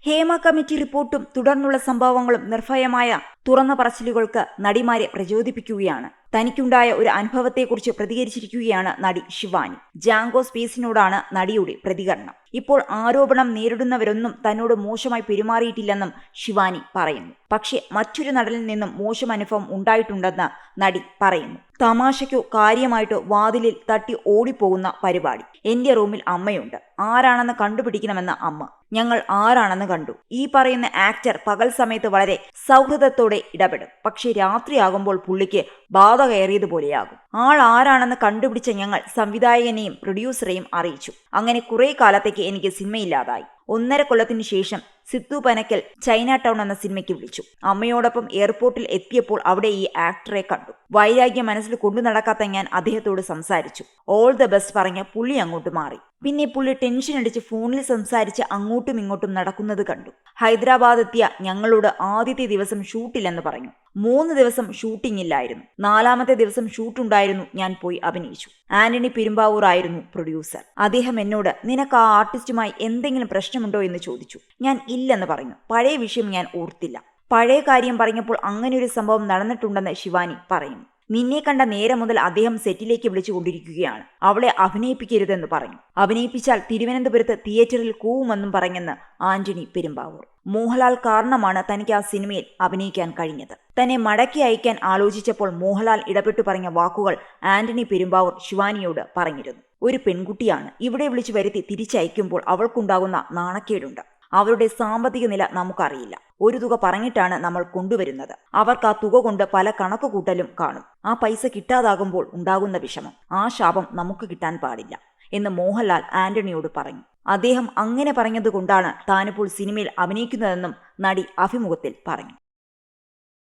Hema committee റിപ്പോർട്ടും തുടർന്നുള്ള സംഭവങ്ങളും നിർഭയമായ തുറന്ന പറച്ചിലുകൾക്ക് നടിമാരെ പ്രചോദിപ്പിക്കുകയാണ്. തനിക്കുണ്ടായ ഒരു അനുഭവത്തെക്കുറിച്ച് പ്രതികരിച്ചിരിക്കുകയാണ് നടി ശിവാനി. ജാങ്കോ സ്പേസിനോടാണ് നടിയുടെ പ്രതികരണം. ഇപ്പോൾ ആരോപണം നേരിടുന്നവരൊന്നും തന്നോട് മോശമായി പെരുമാറിയിട്ടില്ലെന്നും ശിവാനി പറയുന്നു. പക്ഷേ മറ്റൊരു നടനിൽ നിന്നും മോശം അനുഭവം ഉണ്ടായിട്ടുണ്ടെന്ന് നടി പറയുന്നു. തമാശയ്ക്കോ കാര്യമായിട്ടോ വാതിലിൽ തട്ടി ഓടിപ്പോകുന്ന പരിപാടി. എന്റെ റൂമിൽ അമ്മയുണ്ട്, ആരാണെന്ന് കണ്ടുപിടിക്കണമെന്ന് അമ്മ. ഞങ്ങൾ ആരാണെന്ന് കണ്ടു. ഈ പറയുന്ന ആക്ടർ പകൽ സമയത്ത് വളരെ സൗഹൃദത്തോടെ ഇടപെടും. പക്ഷെ രാത്രിയാകുമ്പോൾ പുള്ളിക്ക് ബാധ കയറിയതുപോലെയാകും. ആൾ ആരാണെന്ന് കണ്ടുപിടിച്ച ഞങ്ങൾ സംവിധായകനെയും പ്രൊഡ്യൂസറെയും അറിയിച്ചു. അങ്ങനെ കുറെ കാലത്തേക്ക് എനിക്ക് സിനിമയില്ലാതായി. 1.5 കൊല്ലത്തിന് ശേഷം സിത്തു പനക്കൽ ചൈന ടൗൺ എന്ന സിനിമയ്ക്ക് വിളിച്ചു. അമ്മയോടൊപ്പം എയർപോർട്ടിൽ എത്തിയപ്പോൾ അവിടെ ഈ ആക്ടറെ കണ്ടു. വൈരാഗ്യം മനസ്സിൽ കൊണ്ടു നടക്കാത്ത ഞാൻ അദ്ദേഹത്തോട് സംസാരിച്ചു. ഓൾ ദ ബെസ്റ്റ് പറഞ്ഞ് പുള്ളി അങ്ങോട്ട് മാറി. പിന്നെ പുള്ളി ടെൻഷൻ അടിച്ച് ഫോണിൽ സംസാരിച്ച് അങ്ങോട്ടും ഇങ്ങോട്ടും നടക്കുന്നത് കണ്ടു. ഹൈദരാബാദ് എത്തിയ ഞങ്ങളോട് ആദ്യത്തെ ദിവസം ഷൂട്ടില്ലെന്ന് പറഞ്ഞു. 3 ദിവസം ഷൂട്ടിംഗ് ഇല്ലായിരുന്നു. 4ാമത്തെ ദിവസം ഷൂട്ടുണ്ടായിരുന്നു. ഞാൻ പോയി അഭിനയിച്ചു. ആന്റണി പെരുമ്പാവൂർ ആയിരുന്നു പ്രൊഡ്യൂസർ. അദ്ദേഹം എന്നോട് നിനക്ക് ആ ആർട്ടിസ്റ്റുമായി എന്തെങ്കിലും പ്രശ്നമുണ്ടോ എന്ന് ചോദിച്ചു. ഞാൻ ഇല്ലെന്ന് പറഞ്ഞു. പഴയ വിഷയം ഞാൻ ഓർത്തില്ല. പഴയ കാര്യം പറഞ്ഞപ്പോൾ അങ്ങനെയൊരു സംഭവം നടന്നിട്ടുണ്ടെന്ന് ശിവാനി പറയുന്നു. നിന്നെ കണ്ട നേരം മുതൽ അദ്ദേഹം സെറ്റിലേക്ക് വിളിച്ചുകൊണ്ടിരിക്കുകയാണ്. അവളെ അഭിനയിപ്പിക്കരുതെന്ന് പറഞ്ഞു. അഭിനയിപ്പിച്ചാൽ തിരുവനന്തപുരത്ത് തിയേറ്ററിൽ കൂവുമെന്നും പറഞ്ഞെന്ന് ആന്റണി പെരുമ്പാവൂർ. മോഹൻലാൽ കാരണമാണ് തനിക്ക് ആ സിനിമയിൽ അഭിനയിക്കാൻ കഴിഞ്ഞത്. തന്നെ മടക്കി അയക്കാൻ ആലോചിച്ചപ്പോൾ മോഹൻലാൽ ഇടപെട്ടു പറഞ്ഞ വാക്കുകൾ ആന്റണി പെരുമ്പാവൂർ ശിവാനിയോട് പറഞ്ഞിരുന്നു. ഒരു പെൺകുട്ടിയാണ്, ഇവിടെ വിളിച്ചു വരുത്തി തിരിച്ചയക്കുമ്പോൾ അവൾക്കുണ്ടാകുന്ന നാണക്കേടുണ്ട്. അവരുടെ സാമ്പത്തിക നില നമുക്കറിയില്ല. ഒരു തുക പറഞ്ഞിട്ടാണ് നമ്മൾ കൊണ്ടുവരുന്നത്. അവർക്ക് ആ തുക കൊണ്ട് പല കണക്കുകൂട്ടലും കാണും. ആ പൈസ കിട്ടാതാകുമ്പോൾ ഉണ്ടാകുന്ന വിഷമം, ആ ശാപം നമുക്ക് കിട്ടാൻ പാടില്ല എന്ന് മോഹൻലാൽ ആന്റണിയോട് പറഞ്ഞു. അദ്ദേഹം അങ്ങനെ പറഞ്ഞതുകൊണ്ടാണ് താനിപ്പോൾ സിനിമയിൽ അഭിനയിക്കുന്നതെന്നും നടി അഭിമുഖത്തിൽ പറഞ്ഞു.